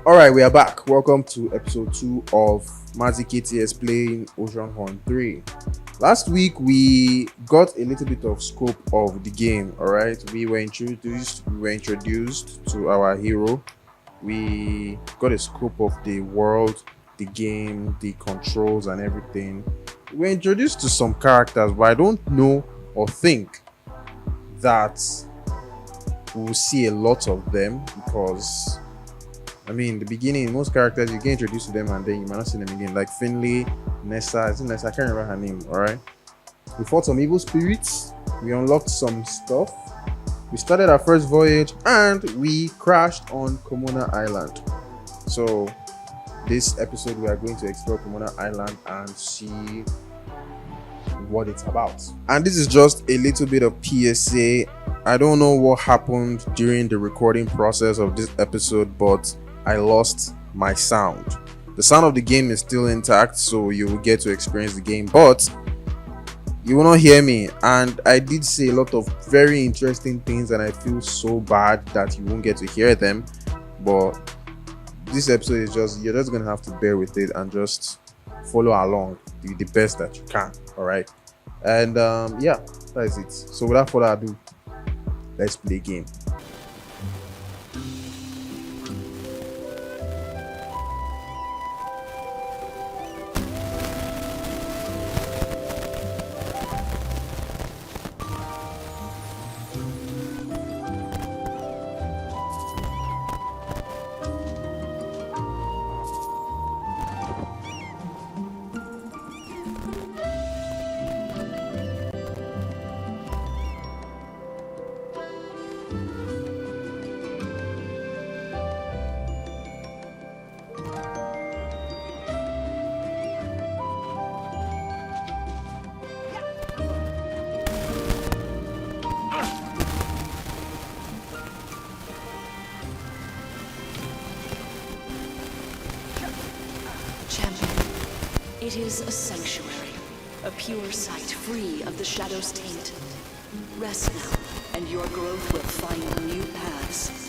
All right, we are back. Welcome to episode 2 of Mazi KTS playing Oceanhorn 3. Last week we got a little bit of scope of the game. All right, we were introduced to our hero. We got a scope of the world, the game, the controls, and everything. We were introduced to some characters, but I don't know or think that we'll see a lot of them because in the beginning, most characters you get introduced to them and then you might not see them again. Like Finley, Nessa, is it Nessa? I can't remember her name. All right. We fought some evil spirits. We unlocked some stuff. We started our first voyage and we crashed on Komona Island. So, this episode we are going to explore Komona Island and see what it's about. And this is just a little bit of PSA. I don't know what happened during the recording process of this episode, but I lost my sound. The sound of the game is still intact, so you will get to experience the game, but you will not hear me. And I did say a lot of very interesting things, and I feel so bad that you won't get to hear them. But this episode is you're just gonna have to bear with it and just follow along the best that you can. All right, and yeah, that is it. So without further ado, let's play a game. It is a sanctuary, a pure sight free of the shadow's taint. Rest now, and your growth will find new paths.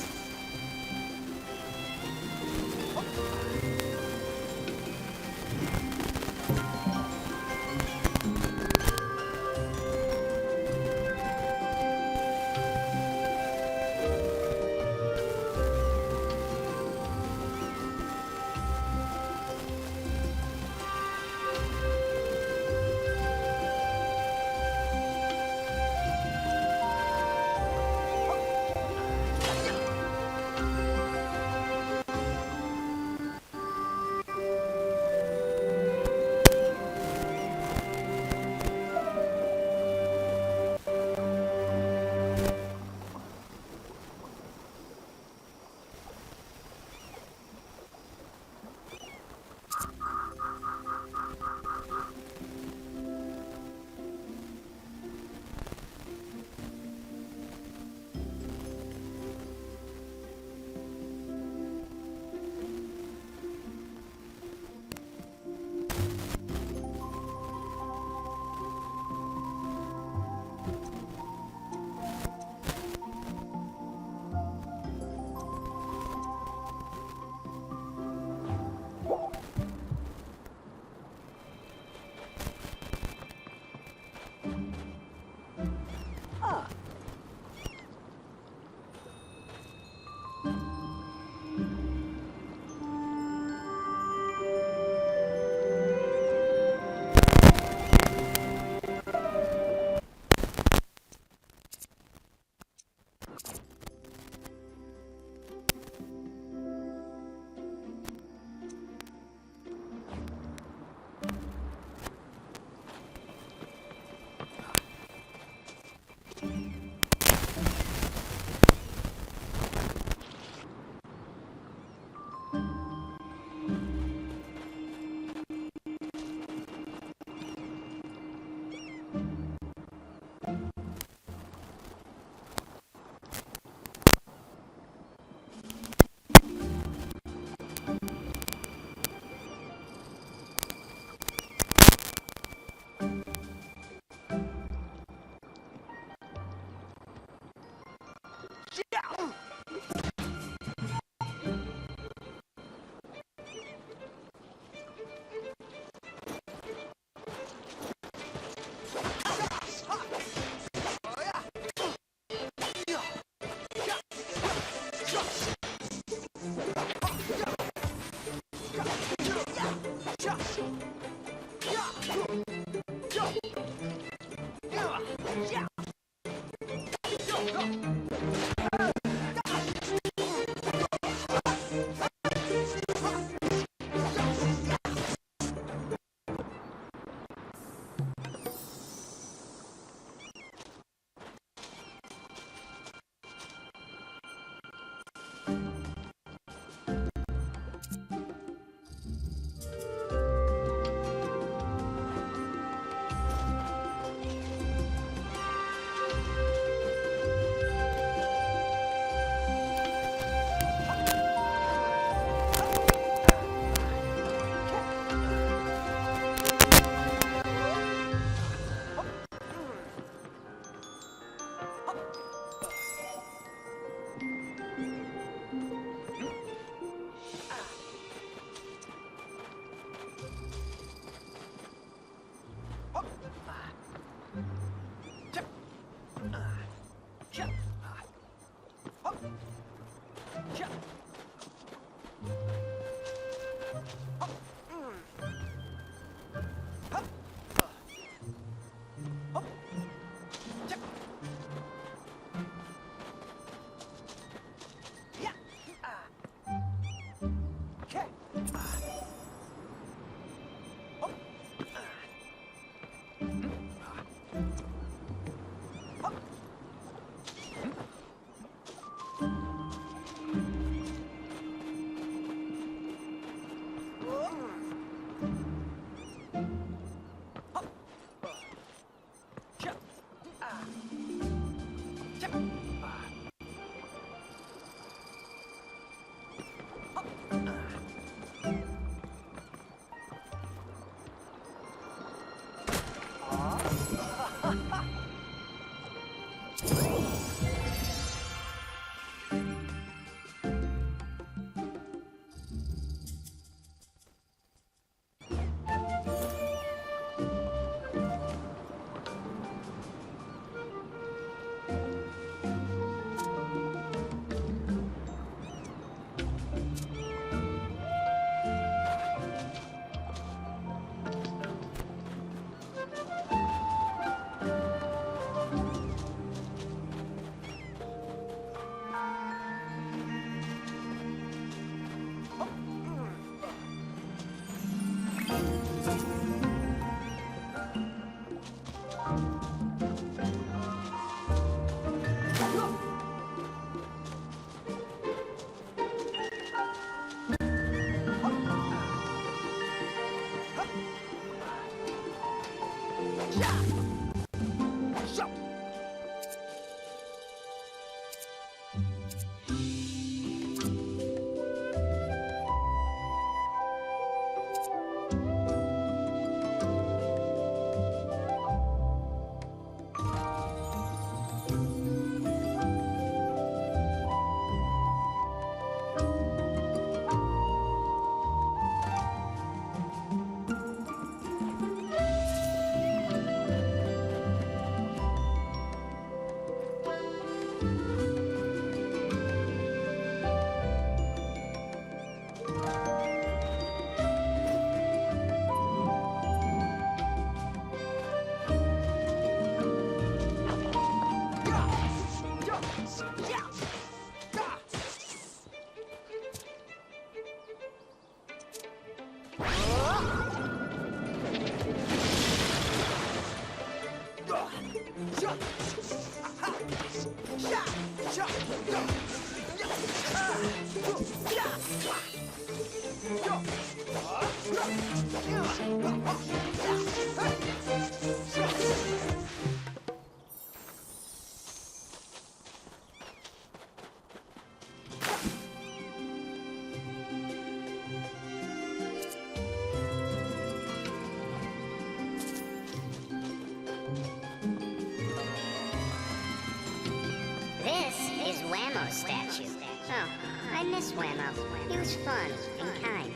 Statue. Oh, I miss Whammo. He was fun and kind.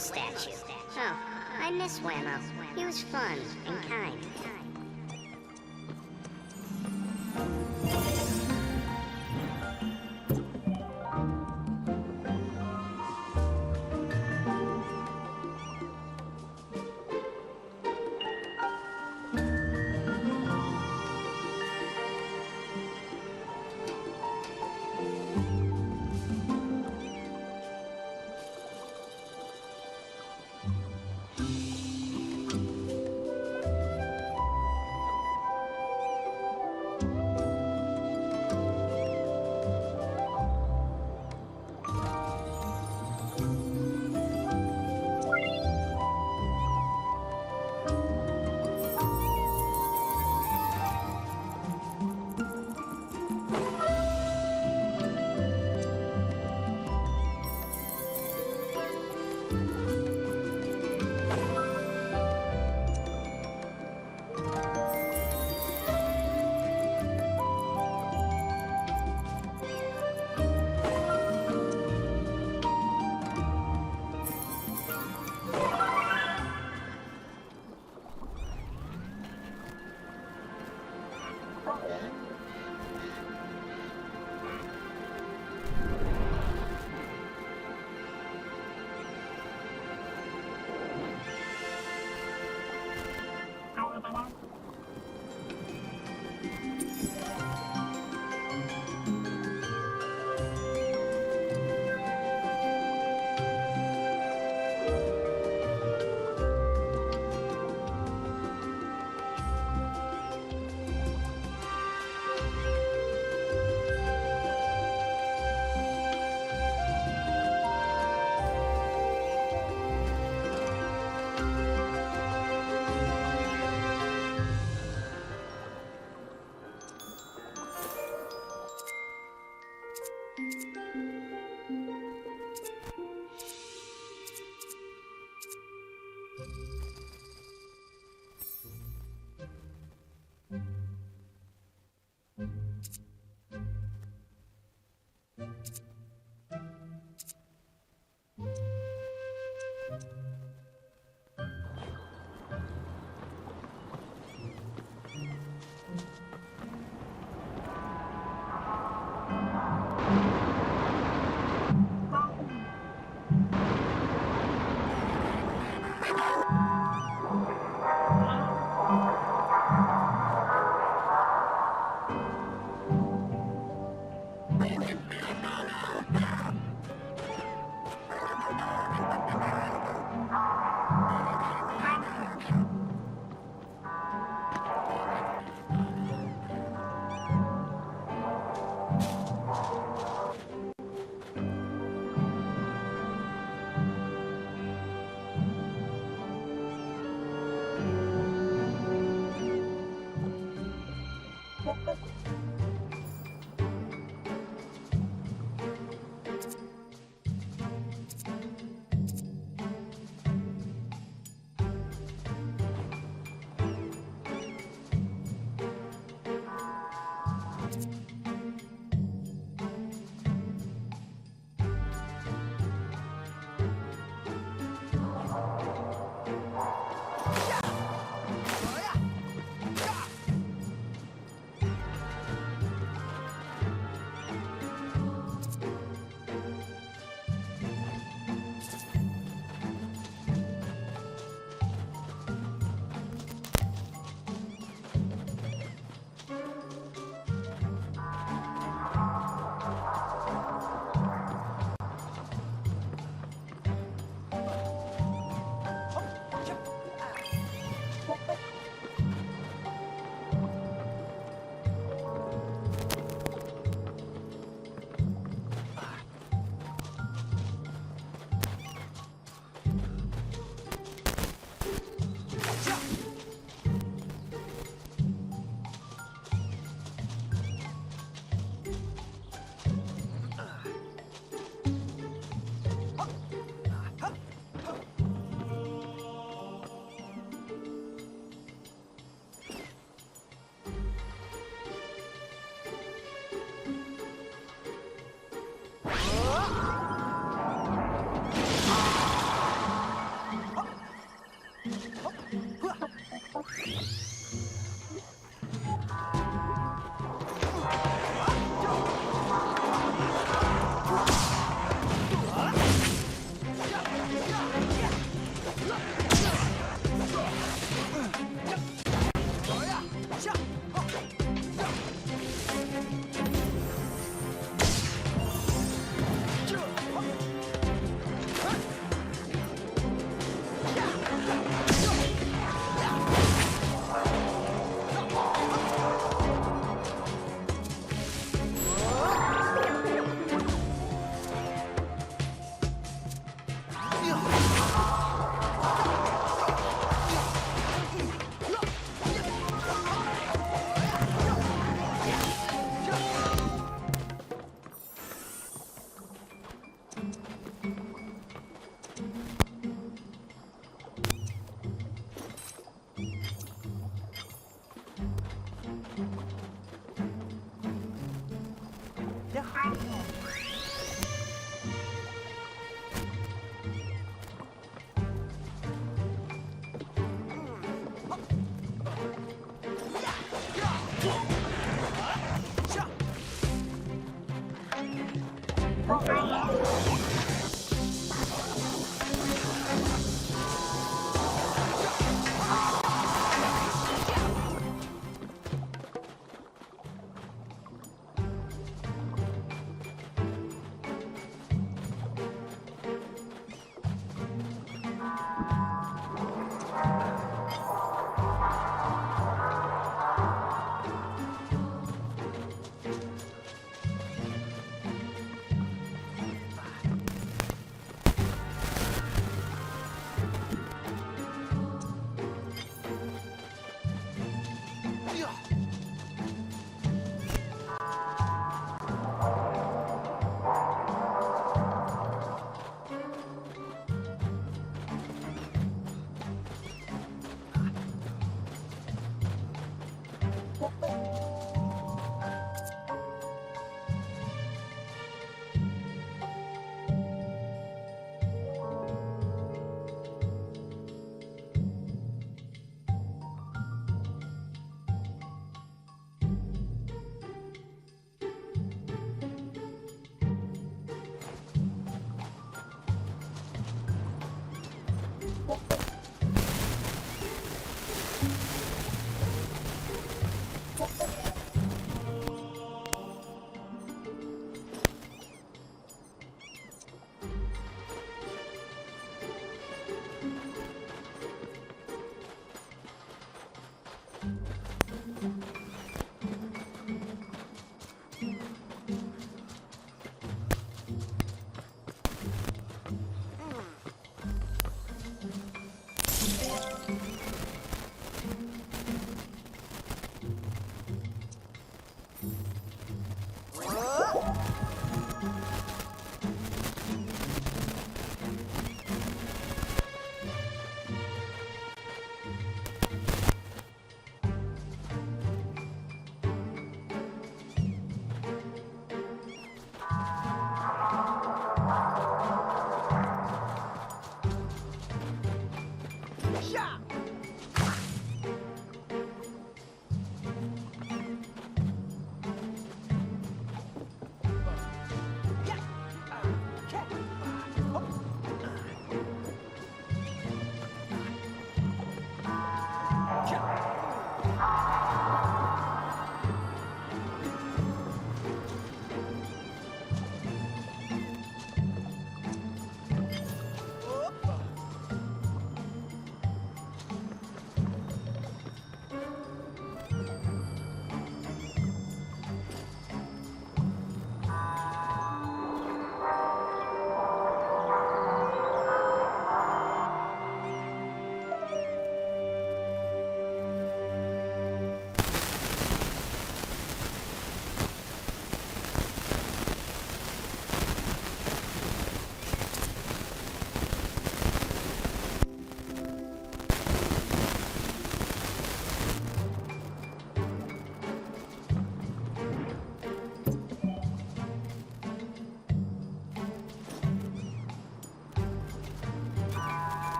statue. Oh, I miss Whammo. He was fun and kind.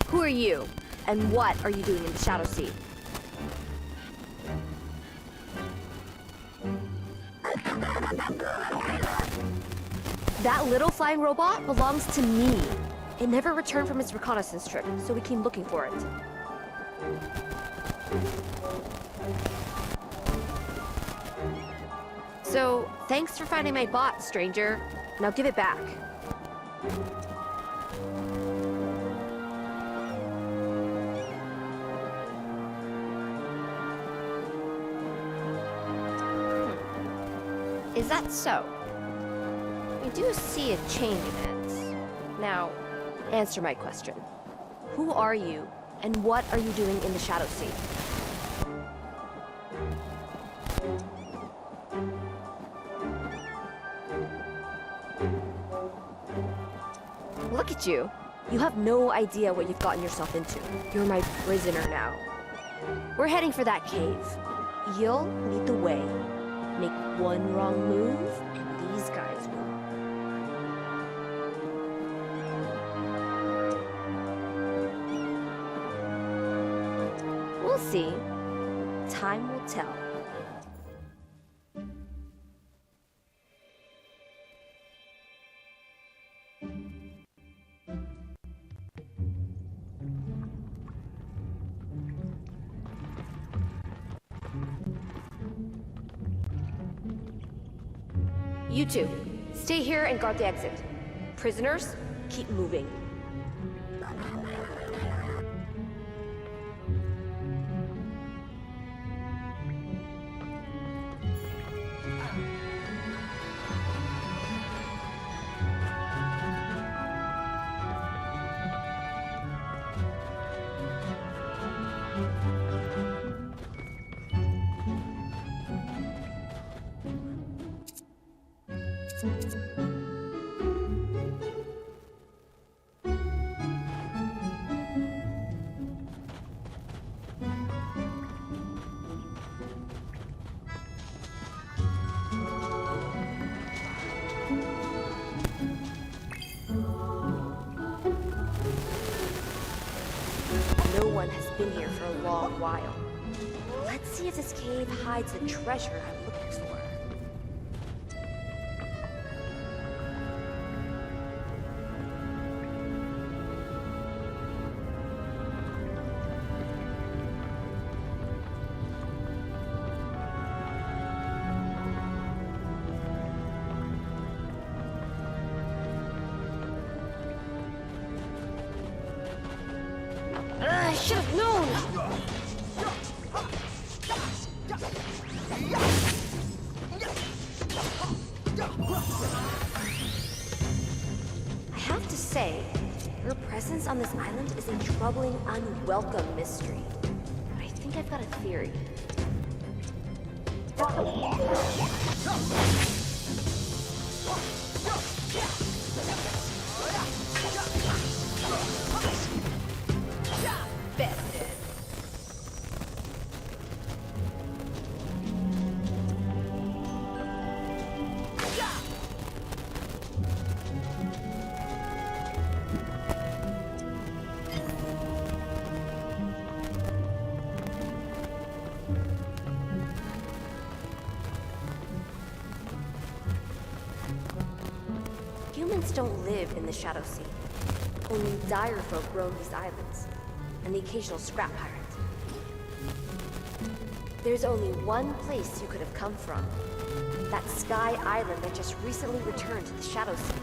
Who are you? And what are you doing in the Shadow Sea? That little flying robot belongs to me. It never returned from its reconnaissance trip, so we came looking for it. So, thanks for finding my bot, stranger. Now give it back. Is that so? We do see a change in it. Now, answer my question. Who are you, and what are you doing in the Shadow Sea? Look at you. You have no idea what you've gotten yourself into. You're my prisoner now. We're heading for that cave. You'll lead the way. Make one wrong move, and these guys will. We'll see. Time will tell. You two, stay here and guard the exit. Prisoners, keep moving. No one has been here for a long while. Let's see if this cave hides the treasure I'm looking for. I should have known! I have to say, your presence on this island is a troubling, unwelcome mystery. But I think I've got a theory. Bested. Humans don't live in the Shadow Sea. Only dire folk roam these islands, and the occasional scrap pirate. There's only one place you could have come from. That Sky Island that just recently returned to the Shadow Sea.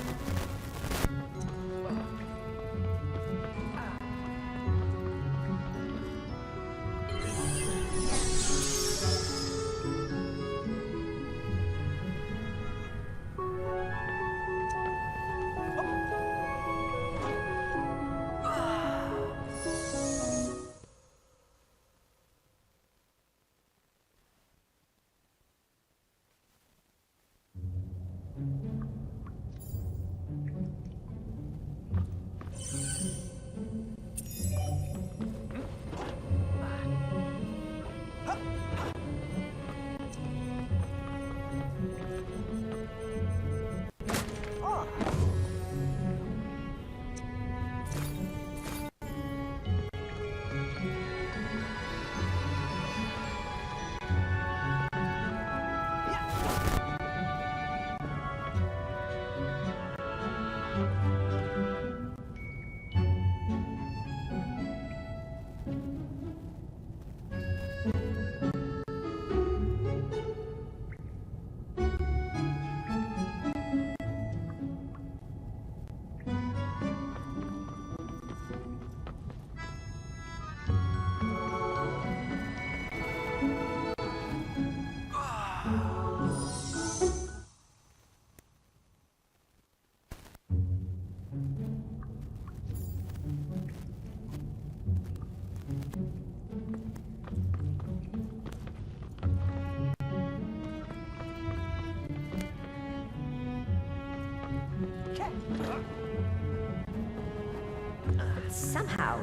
Somehow,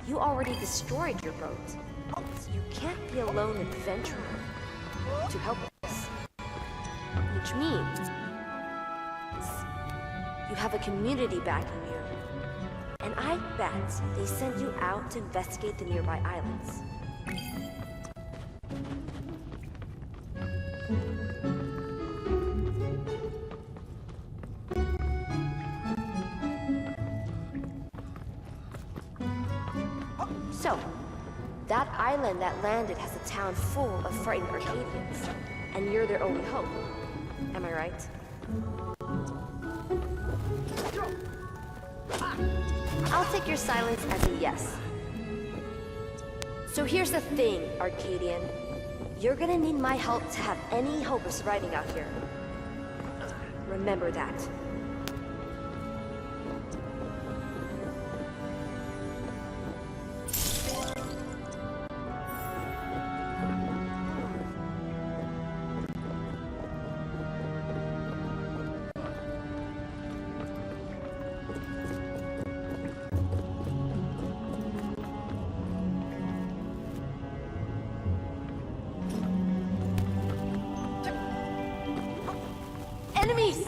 you already destroyed your boat. So you can't be a lone adventurer to help us. Which means you have a community backing you. And I bet they sent you out to investigate the nearby islands. So, that island that landed has a town full of frightened Arcadians, and you're their only hope. Am I right? I'll take your silence as a yes. So here's the thing, Arcadian. You're gonna need my help to have any hope of surviving out here. Remember that. Enemies!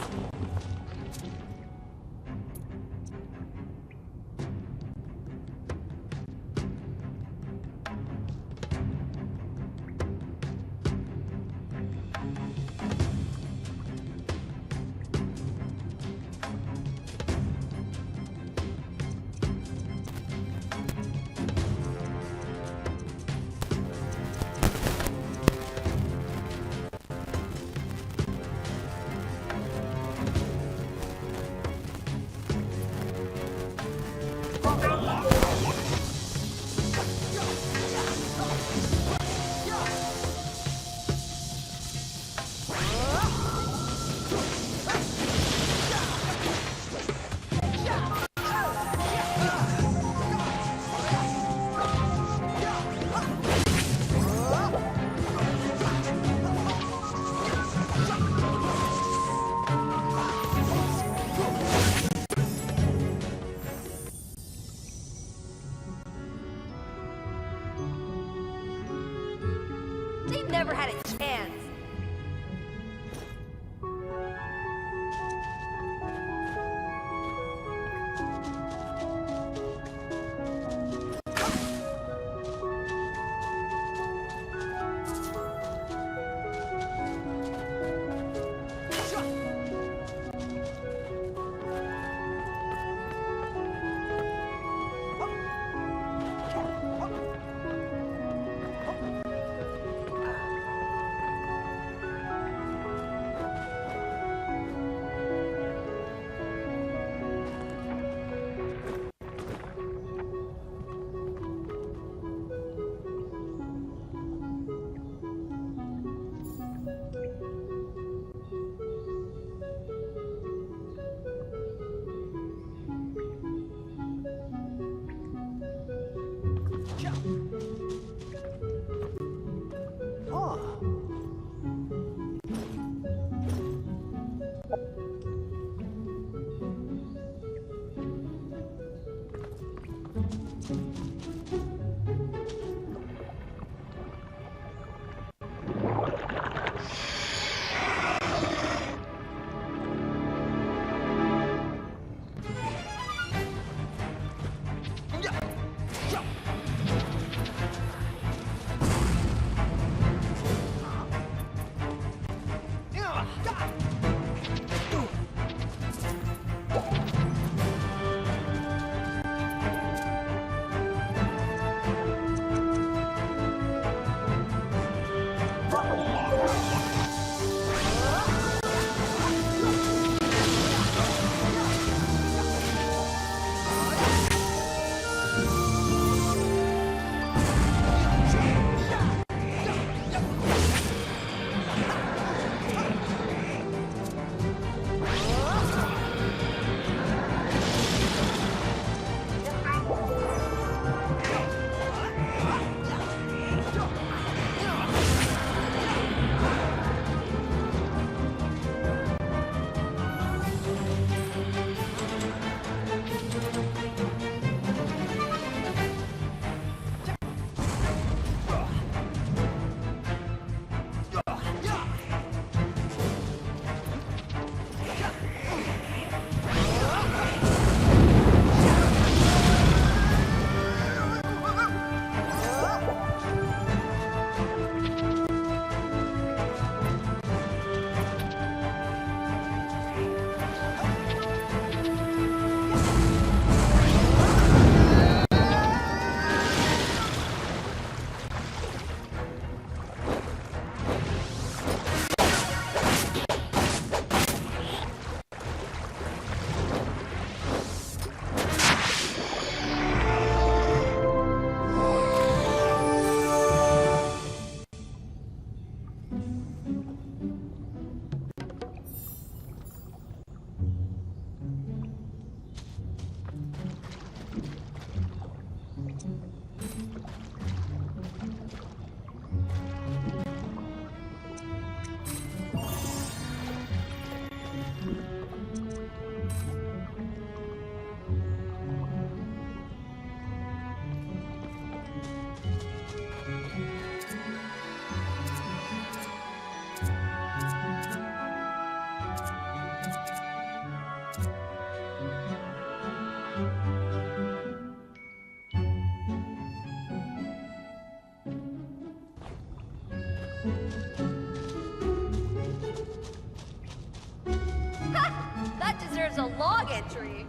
There's a log entry.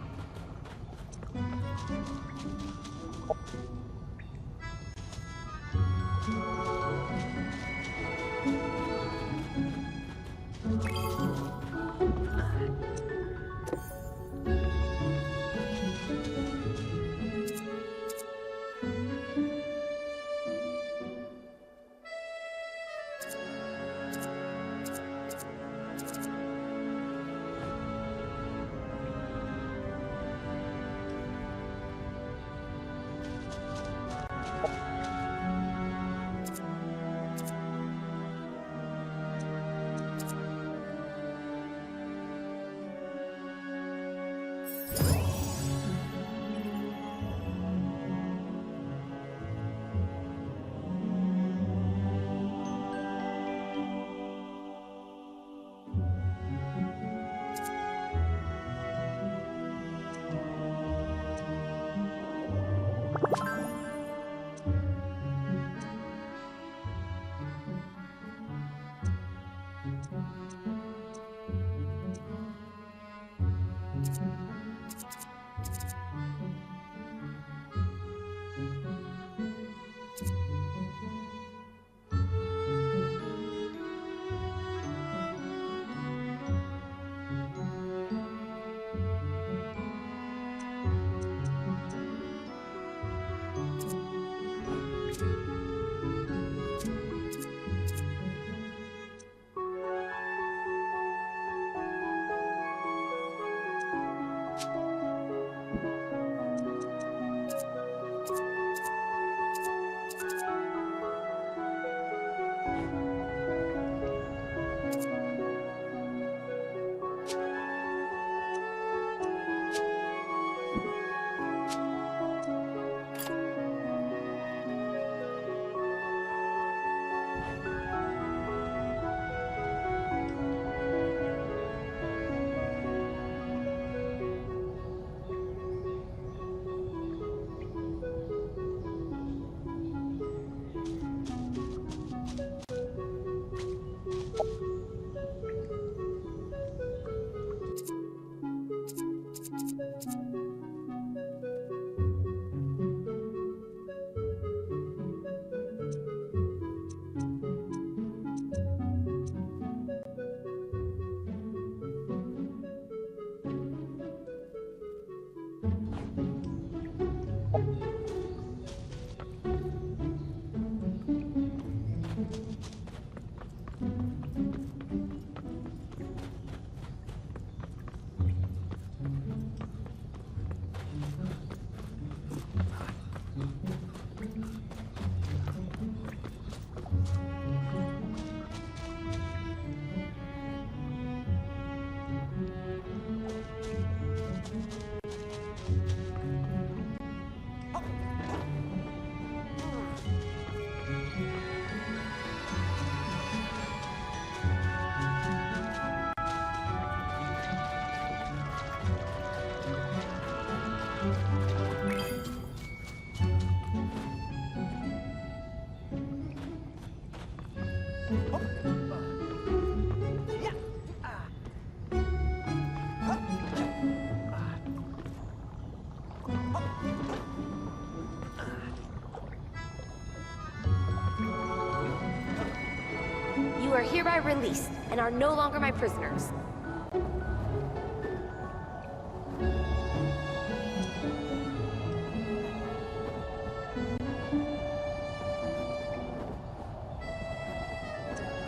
You are hereby released and are no longer my prisoners.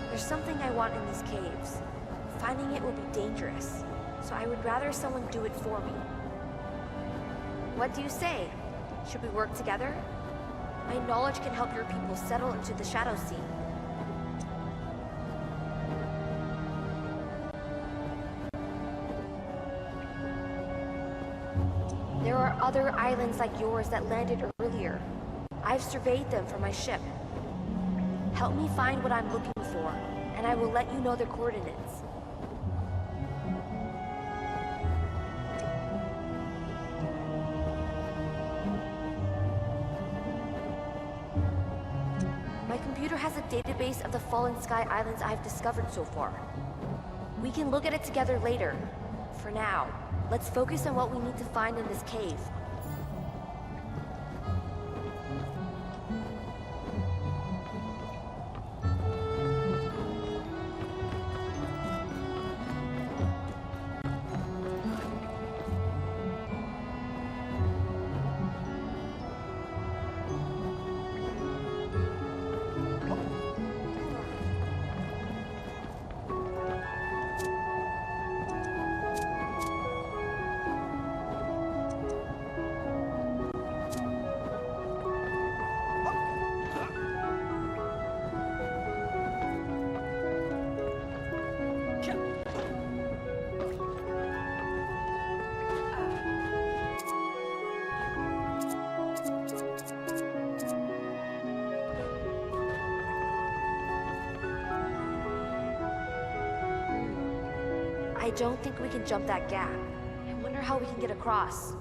There's something I want in these caves. Finding it will be dangerous, so I would rather someone do it for me. What do you say? Should we work together? My knowledge can help your people settle into the Shadow Sea. There are other islands like yours that landed earlier. I've surveyed them from my ship. Help me find what I'm looking for, and I will let you know their coordinates. My computer has a database of the Fallen Sky Islands I've discovered so far. We can look at it together later. For now, Let's focus on what we need to find in this cave. I don't think we can jump that gap. I wonder how we can get across.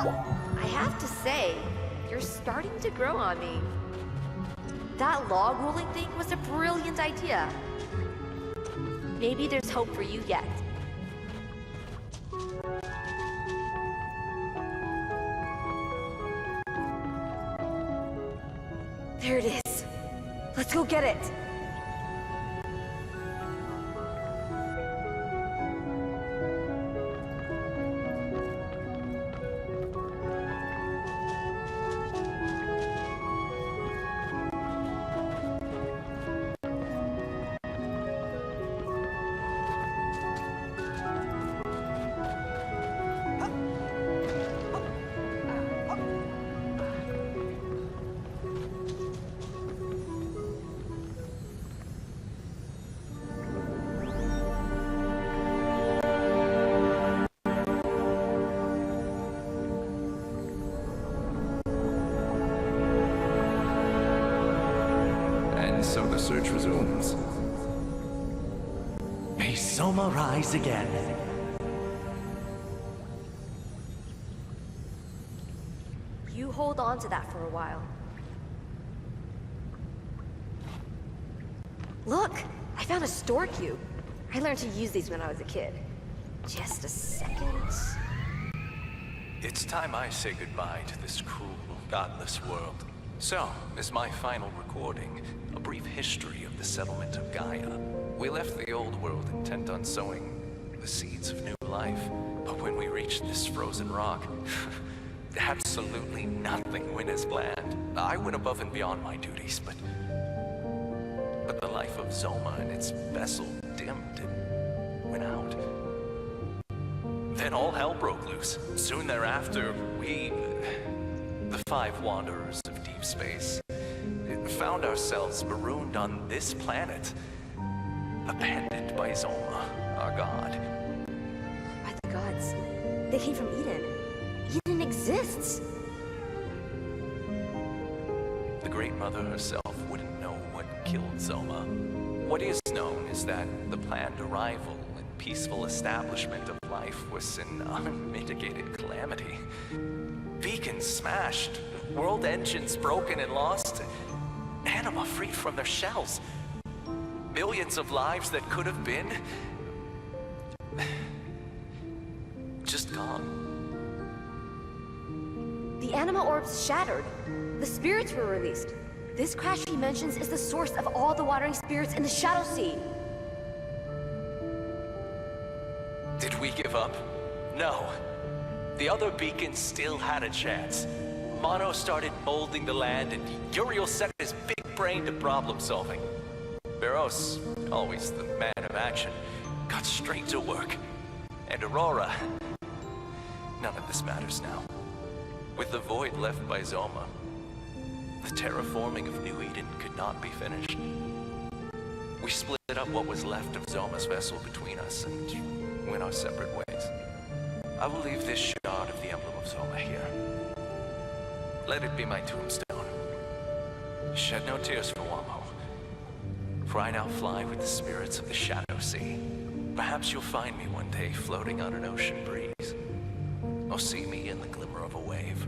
I have to say, you're starting to grow on me. That log rolling thing was a brilliant idea. Maybe there's hope for you yet. There it is. Let's go get it. so the search resumes. May Soma rise again. You hold on to that for a while. Look! I found a store cube. I learned to use these when I was a kid. Just a second. It's time I say goodbye to this cruel, godless world. So, as my final recording, a brief history of the settlement of Gaia. We left the old world intent on sowing the seeds of new life. But when we reached this frozen rock, absolutely nothing went as planned. I went above and beyond my duties, but the life of Zoma and its vessel dimmed and went out. Then all hell broke loose. Soon thereafter, we, the 5 wanderers of deep space, found ourselves marooned on this planet, abandoned by Zoma, our god. By the gods. They came from Eden. Eden exists! The Great Mother herself wouldn't know what killed Zoma. What is known is that the planned arrival and peaceful establishment of life was an unmitigated calamity. Beacons smashed, world engines broken and lost, anima freed from their shells. Millions of lives that could have been just gone. The anima orbs shattered. The spirits were released. This crash he mentions is the source of all the wandering spirits in the Shadow Sea. Did we give up? No. The other beacons still had a chance. Mono started molding the land, and Uriel set his big brain to problem solving. Beros, always the man of action, got straight to work. And Aurora, none of this matters now. With the void left by Zoma, the terraforming of New Eden could not be finished. We split up what was left of Zoma's vessel between us and went our separate ways. I will leave this shard of the emblem of Zoma here. Let it be my tombstone. Shed no tears for Wamo, for I now fly with the spirits of the Shadow Sea. Perhaps you'll find me one day floating on an ocean breeze, or see me in the glimmer of a wave,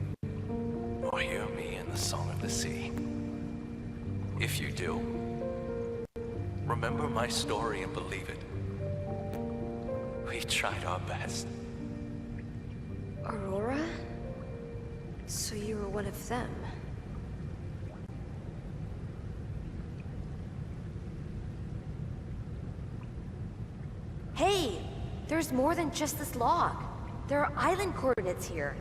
or hear me in the song of the sea. If you do, remember my story and believe it. We tried our best. Aurora? So you were one of them. Hey! There's more than just this log. There are island coordinates here.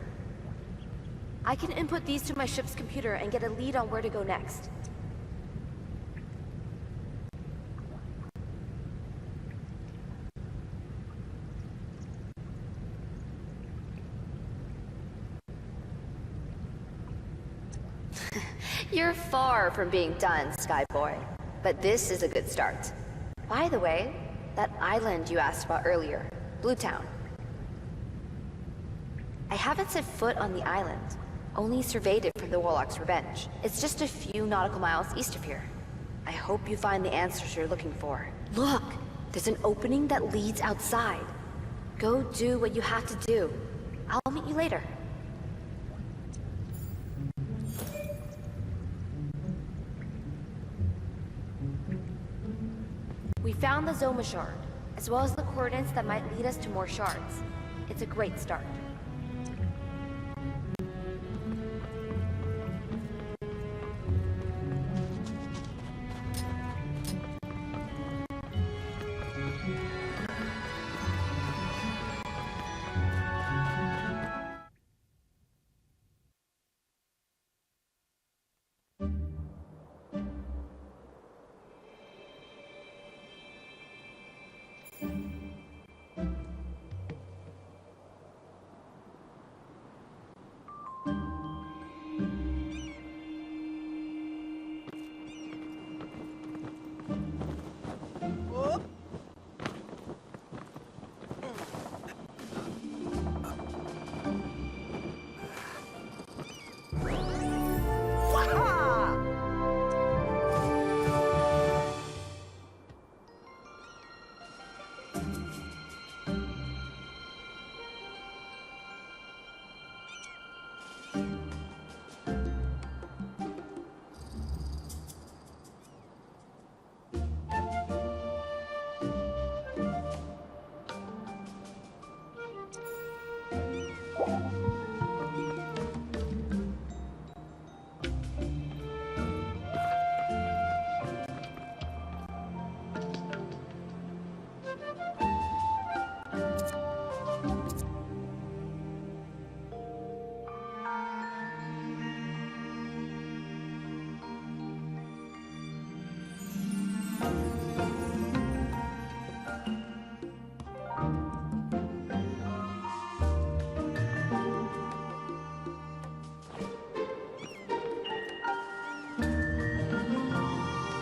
I can input these to my ship's computer and get a lead on where to go next. You're far from being done, Skyboy. But this is a good start. By the way, that island you asked about earlier, Bluetown. I haven't set foot on the island, only surveyed it for the Warlock's Revenge. It's just a few nautical miles east of here. I hope you find the answers you're looking for. Look! There's an opening that leads outside. Go do what you have to do. I'll meet you later. We found the Zoma shard, as well as the coordinates that might lead us to more shards. It's a great start.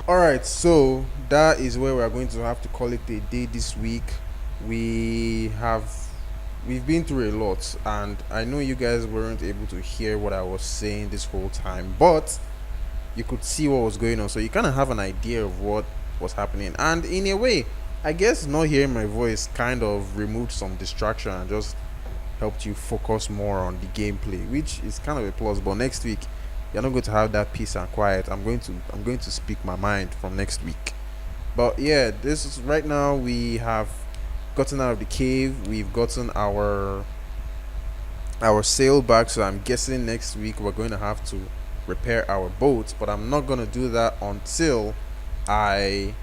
All right, so that is where we are going to have to call it a day this week. We have we've been through a lot, and I know you guys weren't able to hear what I was saying this whole time, but you could see what was going on, so you kind of have an idea of what was happening. And in a way, I guess not hearing my voice kind of removed some distraction and just helped you focus more on the gameplay, which is kind of a plus. But next week, you're not going to have that peace and quiet. I'm going to speak my mind from next week. But yeah, this is right now. We have gotten out of the cave. We've gotten our sail back, so I'm guessing next week we're going to have to repair our boat, but I'm not going to do that until I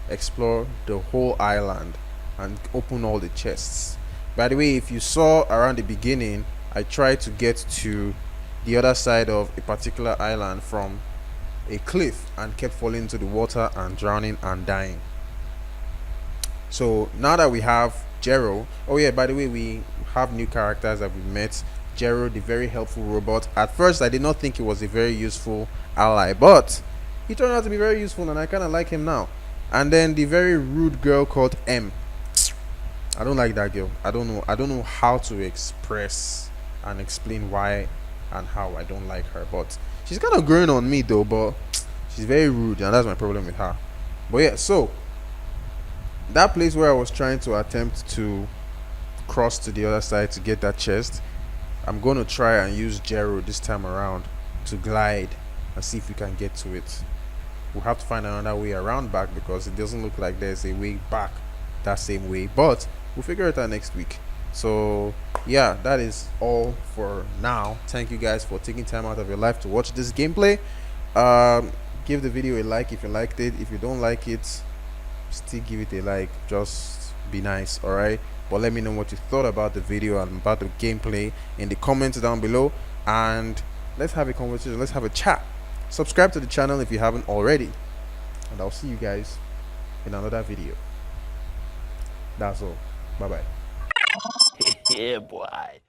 explore the whole island and open all the chests. By the way, if you saw around the beginning, I tried to get to the other side of a particular island from a cliff and kept falling into the water and drowning and dying. So now that we have Gero, oh yeah, by the way, we have new characters that we met. Gero, the very helpful robot. At first, I did not think he was a very useful ally, but he turned out to be very useful, and I kind of like him now. And then the very rude girl called M. I don't like that girl. I don't know how to express and explain why and how I don't like her, but she's kind of growing on me though. But she's very rude, and that's my problem with her. But yeah, so that place where I was trying to attempt to cross to the other side to get that chest, I'm going to try and use Gero this time around to glide and see if we can get to it. We'll have to find another way around back because it doesn't look like there's a way back that same way, but we'll figure it out next week. So yeah, that is all for now. Thank you guys for taking time out of your life to watch this gameplay. Give the video a like if you liked it. If you don't like it, still give it a like. Just be nice, all right? But let me know what you thought about the video and about the gameplay in the comments down below, and let's have a conversation, let's have a chat. Subscribe to the channel if you haven't already, and I'll see you guys in another video. That's all. Bye bye. Yeah, boy.